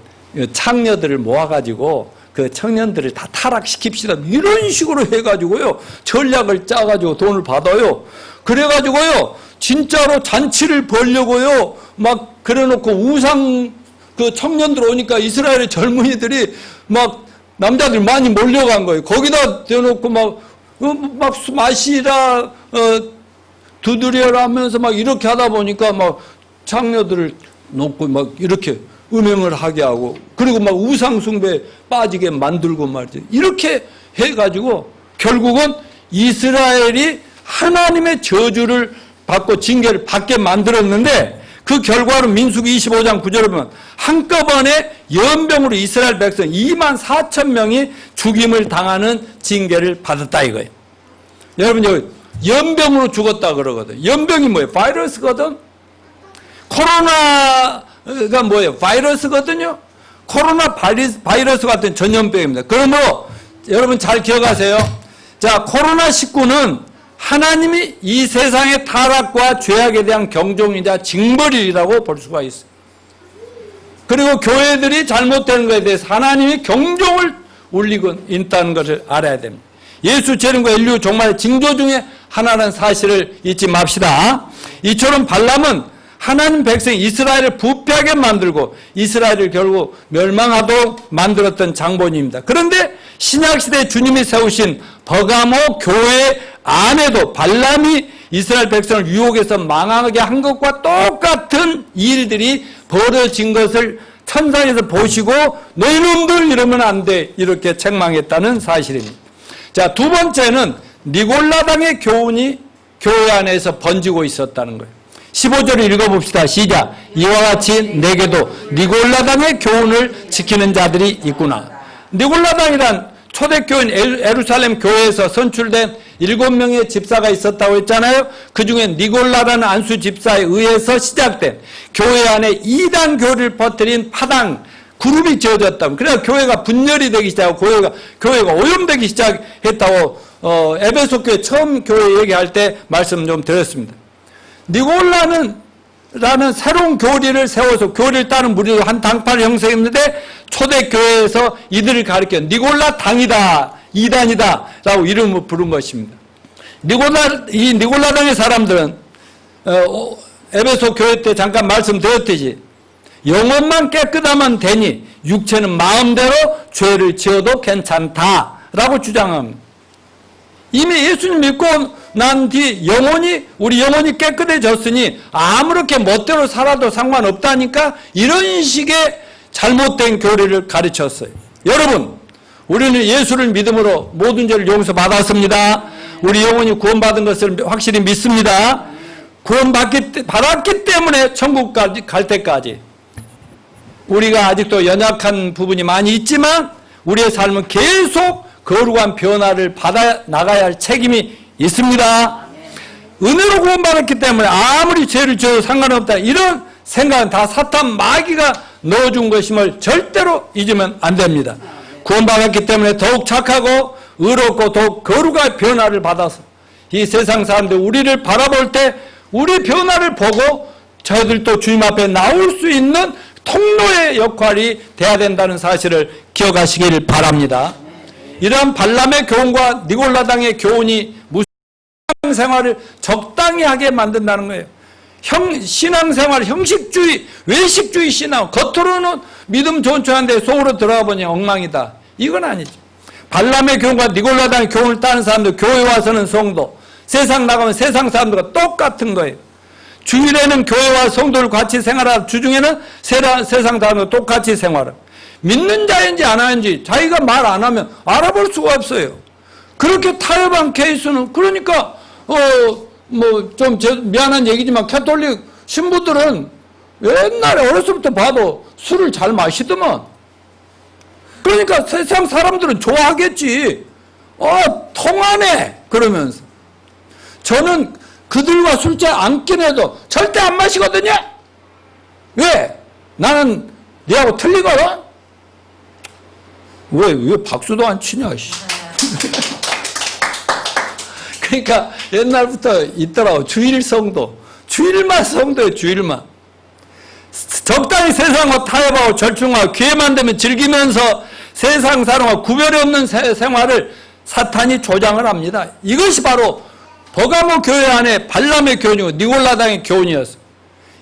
창녀들을 모아가지고 그 청년들을 다 타락시킵시다. 이런 식으로 해가지고요. 전략을 짜가지고 돈을 받아요. 그래가지고요. 진짜로 잔치를 벌려고요. 막 그래놓고 우상 그 청년들 오니까 이스라엘의 젊은이들이 막 남자들 많이 몰려간 거예요. 거기다 대놓고 막 마시라 두드려라 하면서 막 이렇게 하다 보니까 막 창녀들을 놓고 막 이렇게 음행을 하게 하고 그리고 막 우상숭배에 빠지게 만들고 말이죠. 이렇게 해가지고 결국은 이스라엘이 하나님의 저주를 받고 징계를 받게 만들었는데 그 결과로 민수기 25장 9절을 보면 한꺼번에 연병으로 이스라엘 백성 2만 4천 명이 죽임을 당하는 징계를 받았다 이거예요. 여러분 여기 연병으로 죽었다 그러거든. 연병이 뭐예요? 바이러스거든. 코로나가 뭐예요? 바이러스거든요. 코로나 바이러스 같은 전염병입니다. 그러므로 여러분 잘 기억하세요. 자, 코로나19는 하나님이 이 세상의 타락과 죄악에 대한 경종이자 징벌이라고 볼 수가 있어요. 그리고 교회들이 잘못되는 것에 대해서 하나님이 경종을 울리고 있다는 것을 알아야 됩니다. 예수 재림과 인류 종말의 징조 중에 하나라는 사실을 잊지 맙시다. 이처럼 발람은 하나님 백성 이스라엘을 부패하게 만들고 이스라엘을 결국 멸망하도록 만들었던 장본입니다. 그런데 신약시대 주님이 세우신 버가모 교회 안에도 발람이 이스라엘 백성을 유혹해서 망하게 한 것과 똑같은 일들이 벌어진 것을 천상에서 보시고 너희놈들 이러면 안 돼 이렇게 책망했다는 사실입니다. 자, 두 번째는 니골라당의 교훈이 교회 안에서 번지고 있었다는 거예요. 15절을 읽어봅시다. 시작. 이와 같이 내게도 니골라당의 교훈을 지키는 자들이 있구나. 니골라당이란 초대교인 예루살렘 교회에서 선출된 7명의 집사가 있었다고 했잖아요. 그 중에 니골라라는 안수 집사에 의해서 시작된 교회 안에 이단 교리를 퍼뜨린 파당 그룹이 지어졌다면, 그래서 교회가 분열이 되기 시작하고 교회가 오염되기 시작했다고 에베소 교회 처음 교회 얘기할 때 말씀 좀 드렸습니다. 니골라는 새로운 교리를 세워서 교리를 따른 무리로 한 당파를 형성했는데 초대교회에서 이들을 가리켜 니골라 당이다, 이단이다 라고 이름을 부른 것입니다. 이 니골라 당의 사람들은 에베소 교회 때 잠깐 말씀드렸듯이 영혼만 깨끗하면 되니 육체는 마음대로 죄를 지어도 괜찮다라고 주장합니다. 이미 예수님 믿고 난 뒤 우리 영혼이 깨끗해졌으니 아무렇게 멋대로 살아도 상관없다니까 이런 식의 잘못된 교리를 가르쳤어요. 여러분, 우리는 예수를 믿음으로 모든 죄를 용서받았습니다. 우리 영혼이 구원받은 것을 확실히 믿습니다. 구원받았기 때문에 천국까지 갈 때까지 우리가 아직도 연약한 부분이 많이 있지만 우리의 삶은 계속 거룩한 변화를 받아 나가야 할 책임이 있습니다. 은혜로 구원받았기 때문에 아무리 죄를 지어도 상관없다 이런 생각은 다 사탄 마귀가 넣어준 것임을 절대로 잊으면 안 됩니다. 구원받았기 때문에 더욱 착하고 의롭고 더욱 거룩한 변화를 받아서 이 세상 사람들 우리를 바라볼 때 우리 변화를 보고 저희들도 주님 앞에 나올 수 있는 통로의 역할이 돼야 된다는 사실을 기억하시길 바랍니다. 이러한 발람의 교훈과 니골라당의 교훈이 신앙생활을 적당히 하게 만든다는 거예요. 신앙생활 형식주의, 외식주의 신앙, 겉으로는 믿음 좋은 척하는데 속으로 들어가 보니 엉망이다. 이건 아니죠. 발람의 교훈과 니골라당의 교훈을 따는 사람들, 교회 와서는 성도, 세상 나가면 세상 사람들과 똑같은 거예요. 주일에는 교회와 성도를 같이 생활하고 주중에는 세상 사람들과 똑같이 생활하고 믿는 자인지 안 하는지 자기가 말 안 하면 알아볼 수가 없어요. 그렇게 타협한 케이스는 그러니까 좀 미안한 얘기지만 캐톨릭 신부들은 옛날에 어렸을 때부터 봐도 술을 잘 마시더만. 그러니까 세상 사람들은 좋아하겠지. 통하네 그러면서. 저는 그들과 술잔 앉긴 해도 절대 안 마시거든요. 왜? 나는 니하고 틀리거든? 왜 박수도 안 치냐, 씨. 그러니까 옛날부터 있더라고. 주일 성도. 주일만 성도예요, 주일만. 적당히 세상과 타협하고 절충하고 기회만 되면 즐기면서 세상 사람과 구별이 없는 생활을 사탄이 조장을 합니다. 이것이 바로 버가모 교회 안에 발람의 교훈이고 니골라당의 교훈이었어요.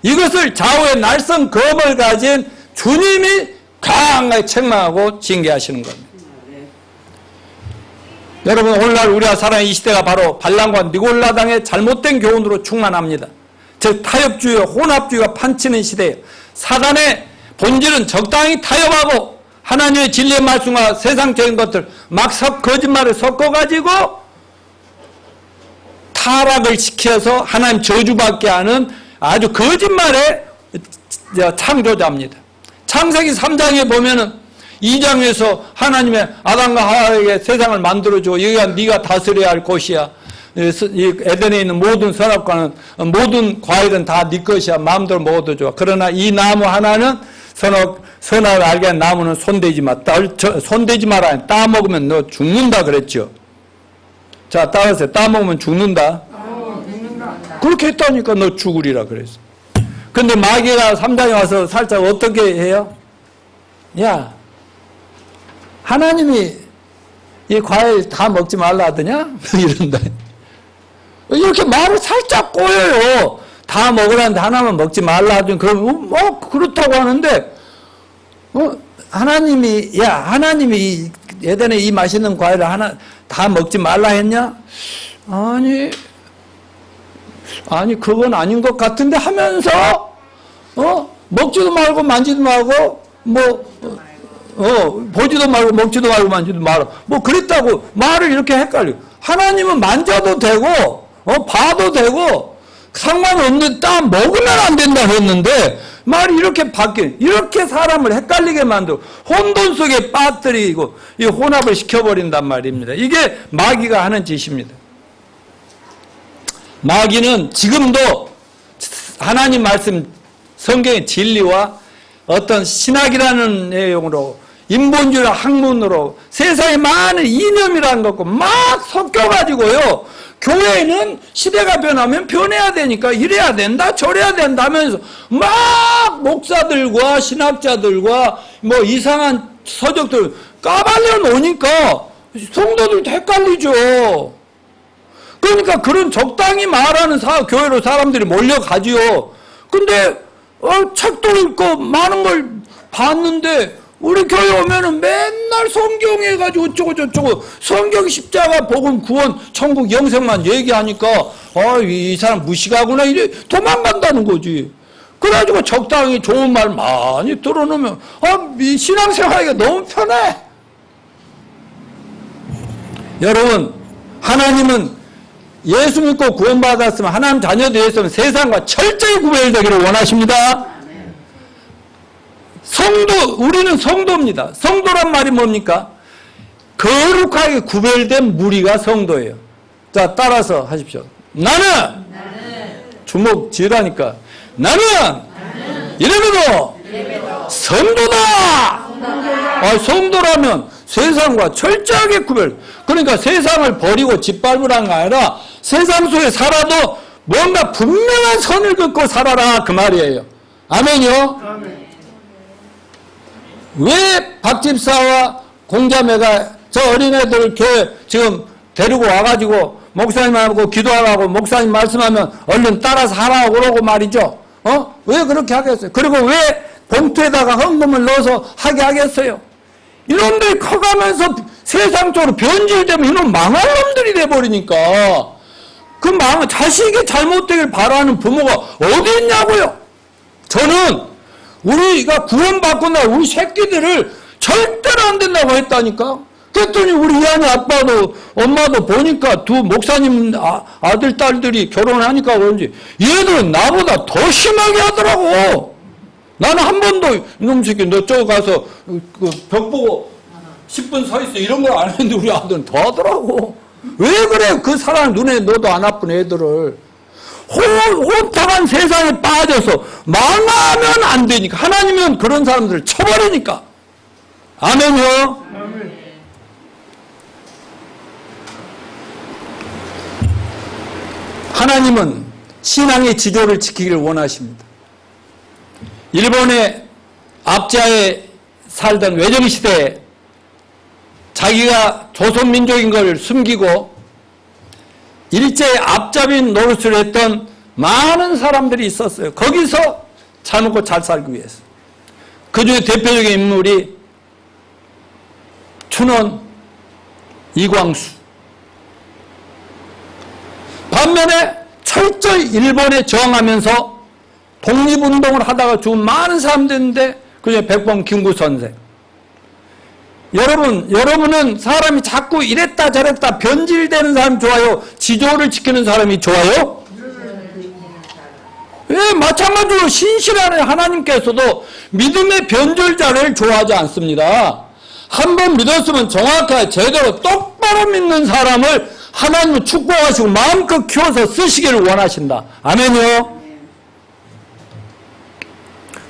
이것을 좌우의 날선 검을 가진 주님이 강하게 책망하고 징계하시는 겁니다. 여러분, 오늘날 우리가 살아가는 이 시대가 바로 발람과 니골라당의 잘못된 교훈으로 충만합니다. 즉 타협주의와 혼합주의가 판치는 시대예요. 사단의 본질은 적당히 타협하고 하나님의 진리의 말씀과 세상적인 것들 막 거짓말을 섞어가지고 타락을 시켜서 하나님 저주받게 하는 아주 거짓말의 창조자입니다. 창세기 3장에 보면은 2장에서 하나님의 아담과 하와에게 세상을 만들어주고 여기가 네가 다스려야 할 곳이야. 에덴에 있는 모든 선악과는 모든 과일은 다 네 것이야. 마음대로 먹어도 좋아. 그러나 이 나무 하나는 선악을 알게 한 나무는 손대지 마. 손대지 마라. 따 먹으면 너 죽는다 그랬죠. 자, 따라서 따 먹으면 죽는다. 그렇게 했다니까 너 죽으리라 그랬어. 근데 마귀가 3장에 와서 살짝 어떻게 해요? 야, 하나님이 이 과일 다 먹지 말라 하더냐? 이런다. 이렇게 말을 살짝 꼬여요. 다 먹으라는데 하나만 먹지 말라 하더니 그러면 그렇다고 하는데 하나님이 예전에 이 맛있는 과일을 하나 다 먹지 말라 했냐? 아니 그건 아닌 것 같은데 하면서 먹지도 말고 만지도 말고 보지도 말고 먹지도 말고 만지도 말고 그랬다고 말을 이렇게 헷갈려. 하나님은 만져도 되고 봐도 되고 상관없는 딱 먹으면 안 된다 했는데 말이 이렇게 이렇게 사람을 헷갈리게 만들고 혼돈 속에 빠뜨리고 이 혼합을 시켜버린단 말입니다. 이게 마귀가 하는 짓입니다. 마귀는 지금도 하나님 말씀 성경의 진리와 어떤 신학이라는 내용으로 인본주의 학문으로 세상에 많은 이념이라는 것과 막 섞여가지고요. 교회는 시대가 변하면 변해야 되니까 이래야 된다 저래야 된다 하면서 막 목사들과 신학자들과 이상한 서적들 까발려 놓으니까 성도들도 헷갈리죠. 그러니까 그런 적당히 말하는 교회로 사람들이 몰려가지요. 근데 책도 읽고 많은 걸 봤는데 우리 교회 오면은 맨날 성경 해가지고 어쩌고 저쩌고 성경 십자가 복음 구원 천국 영생만 얘기하니까 이 사람 무식하구나 이래 도망간다는 거지. 그래가지고 적당히 좋은 말 많이 들어놓으면 신앙생활하기가 너무 편해. 여러분 하나님은 예수 믿고 구원받았으면 하나님 자녀 되었으면 세상과 철저히 구별되기를 원하십니다. 우리는 성도입니다. 성도란 말이 뭡니까? 거룩하게 구별된 무리가 성도예요. 자, 따라서 하십시오. 나는 주먹 지으라니까. 나는 이래봬도 성도다. 성도라면 세상과 철저하게 구별. 그러니까 세상을 버리고 짓밟으라는 게 아니라 세상 속에 살아도 뭔가 분명한 선을 긋고 살아라 그 말이에요. 아멘이요? 아멘. 왜 박집사와 공자매가 저 어린애들 교회 지금 데리고 와가지고 목사님하고 기도하라고 목사님 말씀하면 얼른 따라서 하라고 그러고 말이죠. 왜 그렇게 하겠어요? 그리고 왜 봉투에다가 헌금을 넣어서 하게 하겠어요? 이놈들이 커가면서 세상 쪽으로 변질되면 이놈 망할 놈들이 돼버리니까 자식이 잘못되길 바라는 부모가 어디 있냐고요? 저는 우리가 구원받고 나 우리 새끼들을 절대로 안 된다고 했다니까. 그랬더니 우리 이한이 아빠도 엄마도 보니까 두 목사님 아들 딸들이 결혼하니까 그런지 얘들은 나보다 더 심하게 하더라고. 나는 한 번도 이놈 새끼 너 저기 가서 벽 보고 10분 서 있어 이런 걸 안 했는데 우리 아들은 더 하더라고. 왜 그래? 그 사람 눈에 너도 안 아픈 애들을 혼탁한 세상에 빠져서 망하면 안 되니까. 하나님은 그런 사람들을 쳐버리니까. 아멘요? 아멘. 하나님은 신앙의 지조를 지키기를 원하십니다. 일본의 압자에 살던 외정시대에 자기가 조선민족인 걸 숨기고 일제의 앞잡인 노릇을 했던 많은 사람들이 있었어요. 거기서 잘 먹고 잘 살기 위해서. 그 중에 대표적인 인물이 춘원 이광수. 반면에 철저히 일본에 저항하면서 독립운동을 하다가 죽은 많은 사람들인데 그 중에 백범 김구 선생. 여러분은 사람이 자꾸 이랬다 저랬다 변질되는 사람이 좋아요? 지조를 지키는 사람이 좋아요? 예, 마찬가지로 신실한 하나님께서도 믿음의 변절자를 좋아하지 않습니다. 한번 믿었으면 정확하게 제대로 똑바로 믿는 사람을 하나님은 축복하시고 마음껏 키워서 쓰시기를 원하신다. 아멘이요?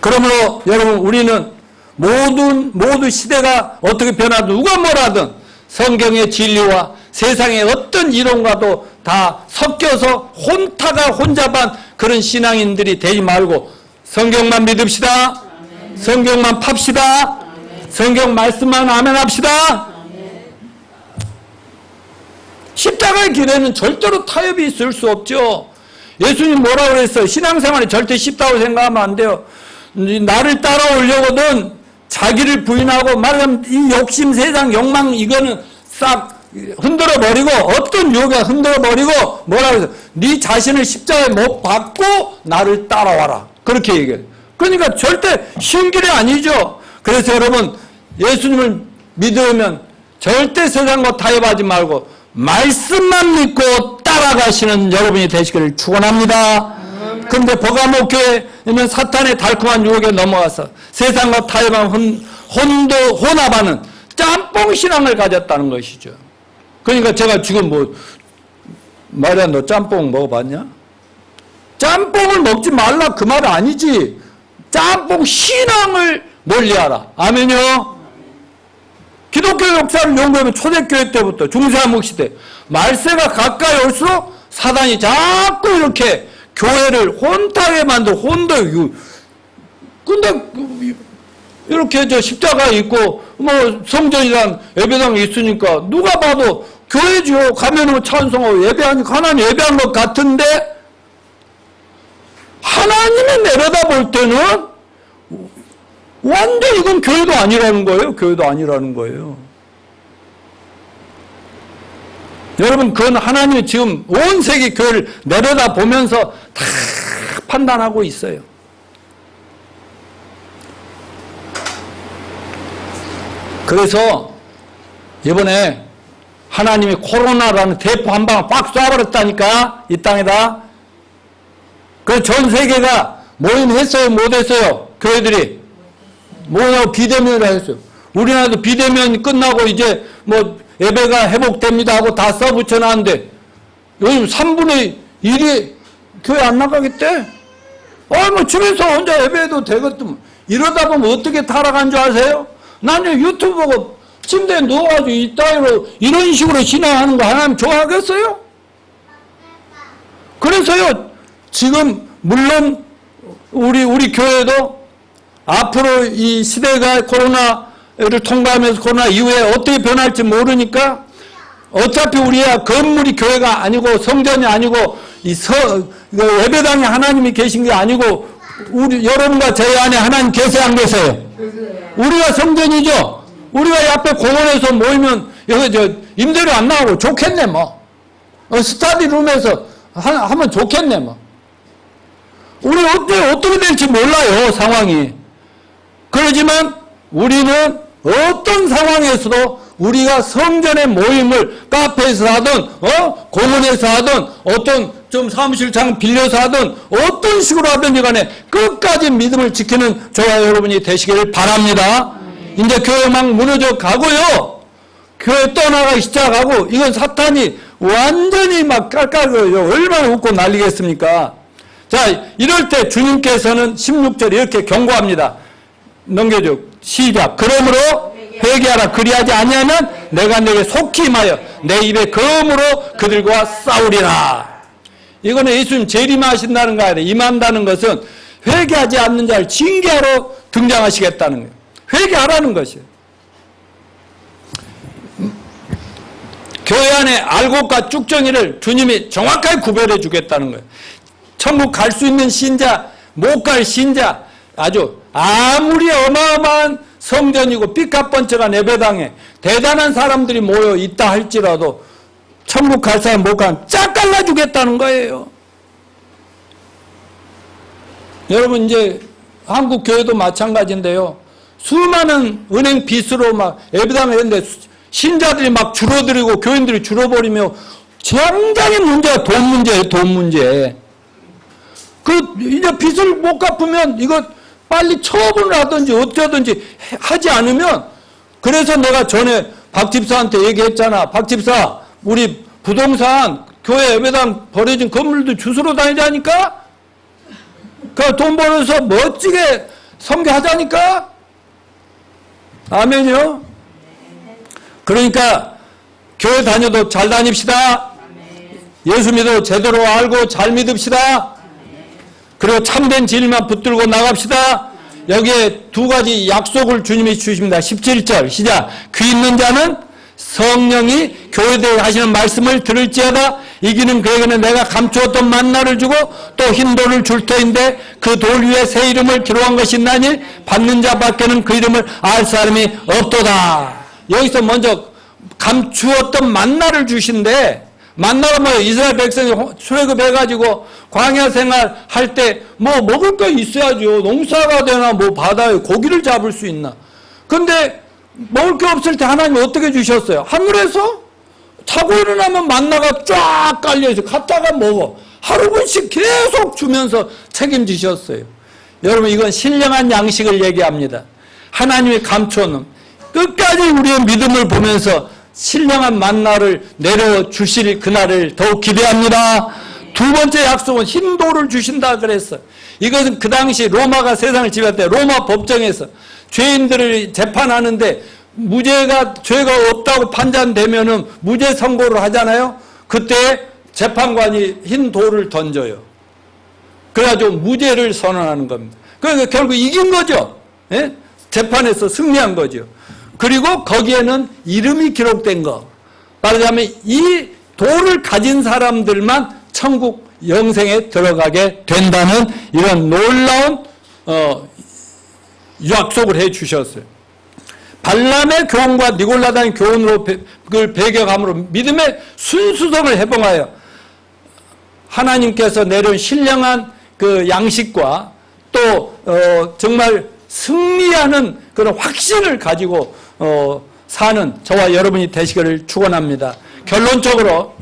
그러므로 여러분 우리는 모든 시대가 어떻게 변하든 누가 뭐라든 성경의 진리와 세상의 어떤 이론과도 다 섞여서 혼타가 혼잡한 그런 신앙인들이 되지 말고 성경만 믿읍시다. 성경만 팝시다. 성경 말씀만 아멘 합시다. 십자가의 길에는 절대로 타협이 있을 수 없죠. 예수님 뭐라고 그랬어요? 신앙생활이 절대 쉽다고 생각하면 안 돼요. 나를 따라오려거든 자기를 부인하고 말하면 이 욕심, 세상, 욕망 이거는 싹 흔들어버리고 어떤 유혹에 흔들어버리고 뭐라고 해서 네 자신을 십자가에 못 박고 나를 따라와라. 그렇게 얘기해요. 그러니까 절대 쉬운 길이 아니죠. 그래서 여러분 예수님을 믿으면 절대 세상과 타협하지 말고 말씀만 믿고 따라가시는 여러분이 되시기를 축원합니다. 그런데 버가모교회는 사탄의 달콤한 유혹에 넘어가서 세상과 타협한 혼합하는 짬뽕 신앙을 가졌다는 것이죠. 그러니까 제가 지금 마리아 너 짬뽕 먹어봤냐? 짬뽕을 먹지 말라 그 말 아니지. 짬뽕 신앙을 멀리하라. 아멘요. 기독교 역사를 연구하면 초대교회 때부터 중세한국 시대 말세가 가까이 올수록 사단이 자꾸 이렇게 교회를 혼탁하게 만들고 근데 이렇게 십자가에 있고 성전이랑 예배당이 있으니까 누가 봐도 교회죠. 가면은 찬송하고 예배하니까 하나님 예배한 것 같은데 하나님이 내려다볼 때는 완전 이건 교회도 아니라는 거예요. 교회도 아니라는 거예요. 여러분 그건 하나님이 지금 온 세계 교회를 내려다보면서 다 판단하고 있어요. 그래서 이번에 하나님이 코로나라는 대포 한 방을 빡 쏴버렸다니까 이 땅에다. 그 전 세계가 모임했어요 못했어요? 교회들이 뭐냐고 비대면이라 했어요. 우리나라도 비대면 끝나고 이제 예배가 회복됩니다 하고 다 써붙여놨는데 요즘 3분의 1이 교회 안 나가겠대? 집에서 혼자 예배해도 되겠더만. 이러다 보면 어떻게 타락한 줄 아세요? 나는 유튜브 보고 침대에 누워가지고 이 따위로 이런 식으로 신앙하는 거 하나님 좋아하겠어요? 그래서요 지금 물론 우리 교회도 앞으로 이 시대가 코로나를 통과하면서 코로나 이후에 어떻게 변할지 모르니까 어차피 우리가 건물이 교회가 아니고 성전이 아니고 예배당에 하나님이 계신 게 아니고 우리 여러분과 저희 안에 하나님 계세요 안 계세요? 우리가 성전이죠. 우리가 옆에 공원에서 모이면 여기 임대료 안 나오고 좋겠네 스타디룸에서 하면 좋겠네 우리 어떻게 될지 몰라요 상황이. 그러지만 우리는 어떤 상황에서도 우리가 성전의 모임을 카페에서 하든 공원에서 하든 어떤 좀 사무실장 빌려서 하든 어떤 식으로 하든지 간에 끝까지 믿음을 지키는 저와 여러분이 되시기를 바랍니다. 이제 교회 막 무너져 가고요. 교회 떠나가기 시작하고 이건 사탄이 완전히 막 깔깔거려요. 얼마나 웃고 난리겠습니까? 자, 이럴 때 주님께서는 16절 이렇게 경고합니다. 넘겨줘. 시작. 그러므로 회개하라. 그리하지 아니하면 내가 내게 속히 임하여 내 입에 검으로 그들과 싸우리라. 이거는 예수님 재림하신다는 거 아니에요. 임한다는 것은 회개하지 않는 자를 징계하러 등장하시겠다는 거예요. 회개하라는 것이에요. 교회 안에 알곡과 쭉정이를 주님이 정확하게 구별해 주겠다는 거예요. 천국 갈 수 있는 신자, 못 갈 신자, 아주 아무리 어마어마한 성전이고 삐까뻔쩍한 예배당에 대단한 사람들이 모여 있다 할지라도 천국 갈 사람 못 가면 쫙 갈라주겠다는 거예요. 여러분 이제 한국 교회도 마찬가지인데요. 수많은 은행 빚으로 막 예배당에 했는데 신자들이 막 줄어들고 교인들이 줄어버리며 굉장히 문제가 돈 문제예요. 돈 문제. 이제 빚을 못 갚으면 이거 빨리 처분을 하든지 어쩌든지 하지 않으면 그래서 내가 전에 박 집사한테 얘기했잖아. 박 집사 우리 부동산 교회 예배당 버려진 건물도 주스러 다니자니까 그 돈 벌어서 멋지게 선교하자니까. 아멘이요. 그러니까 교회 다녀도 잘 다닙시다. 예수 믿어 제대로 알고 잘 믿읍시다. 그리고 참된 진리만 붙들고 나갑시다. 여기에 두 가지 약속을 주님이 주십니다. 17절 시작. 귀 있는 자는 성령이 교회에 대해 하시는 말씀을 들을지어다. 이기는 그에게는 내가 감추었던 만나를 주고 또 흰 돌을 줄 터인데 그 돌 위에 새 이름을 기록한 것이 있나니 받는 자밖에는 그 이름을 알 사람이 없도다. 여기서 먼저 감추었던 만나를 주신데, 만나가 뭐예요? 이스라엘 백성이 출애굽해가지고 광야 생활 할 때 뭐 먹을 거 있어야죠. 농사가 되나 뭐 바다에 고기를 잡을 수 있나. 근데 먹을 게 없을 때 하나님이 어떻게 주셨어요? 하늘에서 자고 일어나면 만나가 쫙 깔려있어. 갖다가 먹어. 하루분씩 계속 주면서 책임지셨어요. 여러분, 이건 신령한 양식을 얘기합니다. 하나님이 감춰놓은 끝까지 우리의 믿음을 보면서 신령한 만나를 내려주실 그날을 더욱 기대합니다. 두 번째 약속은 흰 돌을 주신다 그랬어요. 이것은 그 당시 로마가 세상을 지배할 때 로마 법정에서 죄인들을 재판하는데 죄가 없다고 판단되면은 무죄 선고를 하잖아요. 그때 재판관이 흰 돌을 던져요. 그래가지고 무죄를 선언하는 겁니다. 그러니까 결국 이긴 거죠. 예? 재판에서 승리한 거죠. 그리고 거기에는 이름이 기록된 거. 말하자면 이 돌을 가진 사람들만 천국 영생에 들어가게 된다는 이런 놀라운 약속을 해 주셨어요. 발람의 교훈과 니골라다의 교훈으로 그걸 배경함으로 믿음의 순수성을 해봉하여 하나님께서 내려온 신령한 그 양식과 또 정말 승리하는 그런 확신을 가지고 사는 저와 여러분이 되시기를 축원합니다. 결론적으로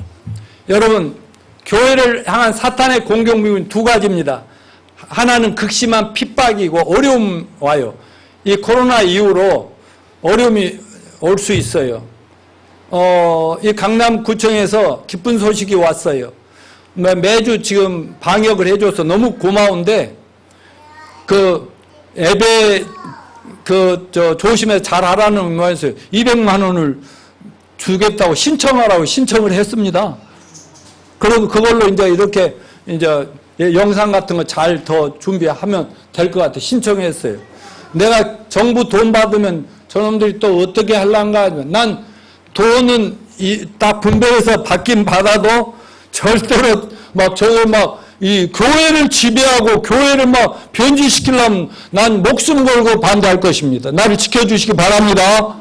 여러분, 교회를 향한 사탄의 공격 미국은 두 가지입니다. 하나는 극심한 핍박이고 어려움 와요. 이 코로나 이후로 어려움이 올 수 있어요. 이 강남구청에서 기쁜 소식이 왔어요. 매주 지금 방역을 해줘서 너무 고마운데 그 예배 조심해서 잘 하라는 의미에서 200만 원을 주겠다고 신청하라고 신청을 했습니다. 그리고 그걸로 이제 이렇게 이제 영상 같은 거 잘 더 준비하면 될 것 같아. 신청했어요. 내가 정부 돈 받으면 저놈들이 또 어떻게 하려는가 하면 난 돈은 딱 분배해서 받긴 받아도 절대로 이 교회를 지배하고 교회를 변질시키려면 난 목숨 걸고 반대할 것입니다. 나를 지켜주시기 바랍니다.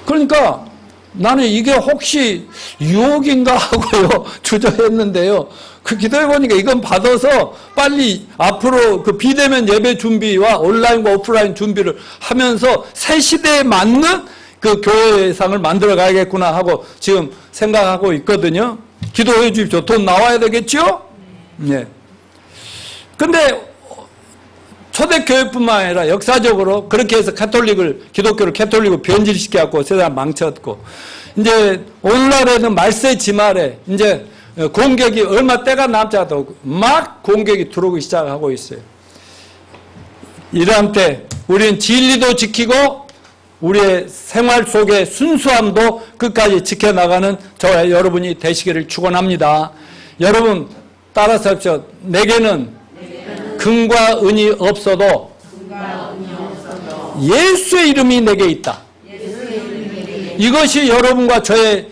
그러니까 나는 이게 혹시 유혹인가 하고요 주저했는데요. 그 기도해보니까 이건 받아서 빨리 앞으로 그 비대면 예배 준비와 온라인과 오프라인 준비를 하면서 새 시대에 맞는 그 교회상을 만들어 가야겠구나 하고 지금 생각하고 있거든요. 기도해 주십시오. 돈 나와야 되겠죠? 네. 근데 초대교회뿐만 아니라 역사적으로 그렇게 해서 기독교를 캐톨릭을 변질시켜갖고 세상을 망쳤고, 이제 오늘날에는 말세 지말에 이제 공격이 얼마 때가 남지 않고 막 공격이 들어오기 시작하고 있어요. 이러한 때 우리는 진리도 지키고 우리의 생활 속의 순수함도 끝까지 지켜나가는 저와 여러분이 되시기를 축원합니다. 여러분 따라서 합시다. 내게는 금과 은이 없어도 예수의 이름이 내게 있다. 이것이 여러분과 저의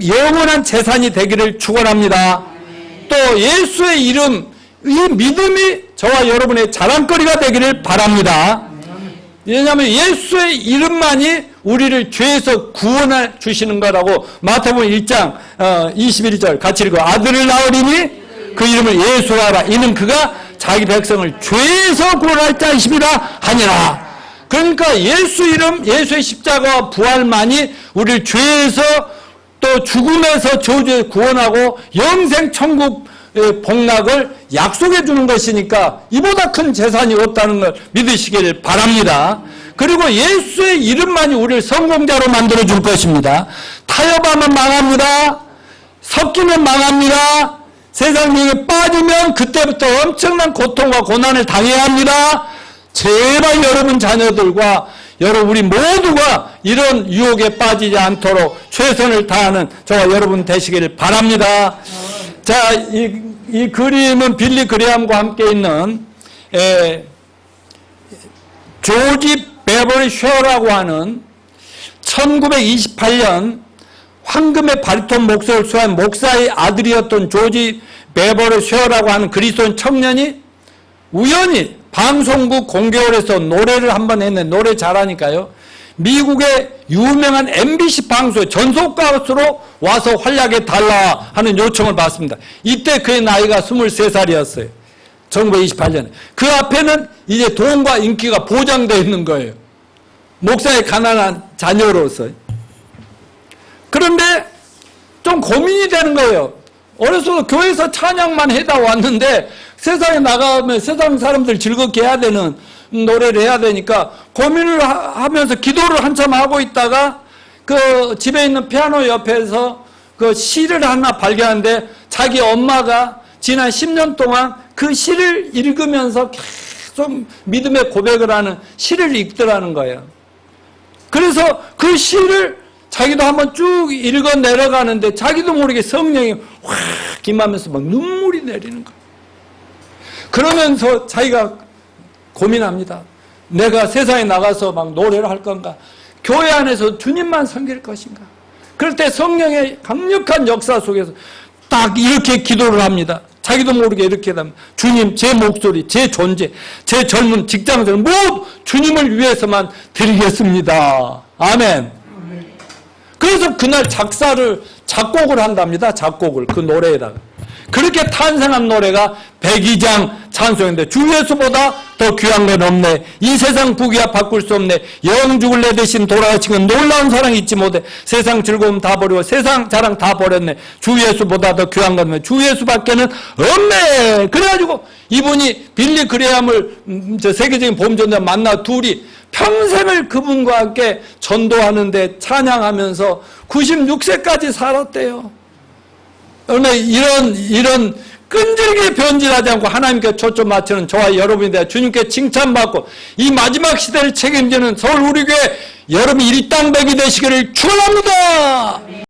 영원한 재산이 되기를 축원합니다. 또 예수의 이름, 이 믿음이 저와 여러분의 자랑거리가 되기를 바랍니다. 왜냐하면 예수의 이름만이 우리를 죄에서 구원해 주시는 거라고 마태복음 1장 21절 같이 읽어. 아들을 낳으리니 그 이름을 예수라 하라. 이는 그가 자기 백성을 죄에서 구원할 자이심이라 하니라. 그러니까 예수 이름, 예수의 십자가와 부활만이 우리를 죄에서 또 죽음에서 저주에 구원하고 영생 천국 복락을 약속해 주는 것이니까 이보다 큰 재산이 없다는 걸 믿으시길 바랍니다. 그리고 예수의 이름만이 우리를 성공자로 만들어 줄 것입니다. 타협하면 망합니다. 섞이면 망합니다. 세상 유혹에 빠지면 그때부터 엄청난 고통과 고난을 당해야 합니다. 제발 여러분 자녀들과 여러분 우리 모두가 이런 유혹에 빠지지 않도록 최선을 다하는 저와 여러분 되시기를 바랍니다. 자, 이 그림은 빌리 그레함과 함께 있는 조지 베버리 쉐어라고 하는 1928년 황금의 바리톤 목소리를 수한 목사의 아들이었던 조지 베버리 쉐어라고 하는 그리스도인 청년이 우연히 방송국 공개홀에서 노래를 한번 했는데 노래 잘하니까요. 미국의 유명한 MBC 방송에 전속 가수로 와서 활약해 달라 하는 요청을 받습니다. 이때 그의 나이가 23살이었어요. 1928년에. 그 앞에는 이제 돈과 인기가 보장되어 있는 거예요. 목사의 가난한 자녀로서. 그런데 좀 고민이 되는 거예요. 어려서 교회에서 찬양만 해다 왔는데 세상에 나가면 세상 사람들 즐겁게 해야 되는 노래를 해야 되니까 고민을 하면서 기도를 한참 하고 있다가 그 집에 있는 피아노 옆에서 그 시를 하나 발견하는데 자기 엄마가 지난 10년 동안 그 시를 읽으면서 계속 믿음의 고백을 하는 시를 읽더라는 거예요. 그래서 그 시를 자기도 한번 쭉 읽어 내려가는데 자기도 모르게 성령이 확 임하면서 막 눈물이 내리는 거예요. 그러면서 자기가 고민합니다. 내가 세상에 나가서 막 노래를 할 건가? 교회 안에서 주님만 섬길 것인가? 그럴 때 성령의 강력한 역사 속에서 딱 이렇게 기도를 합니다. 자기도 모르게 이렇게 합니다. 주님, 제 목소리, 제 존재, 제 젊은 직장생활 모두 주님을 위해서만 드리겠습니다. 아멘. 그래서 그날 작곡을 한답니다. 작곡을 그 노래에다가. 그렇게 탄생한 노래가 백이장 찬송인데 주 예수보다 더 귀한 건 없네. 이 세상 부귀야 바꿀 수 없네. 영 죽을 내 대신 돌아가신 건 놀라운 사랑 잊지 못해. 세상 즐거움 다 버리고 세상 자랑 다 버렸네. 주 예수보다 더 귀한 건 없네. 주 예수밖에는 없네. 그래가지고 이분이 빌리 그레함을 세계적인 보험전자 만나 둘이 평생을 그분과 함께 전도하는데 찬양하면서 96세까지 살았대요. 그러면 이런 끈질기게 변질하지 않고 하나님께 초점 맞추는 저와 여러분이 되어 주님께 칭찬받고 이 마지막 시대를 책임지는 서울 우리교회 여러분 일당백이 되시기를 축원합니다.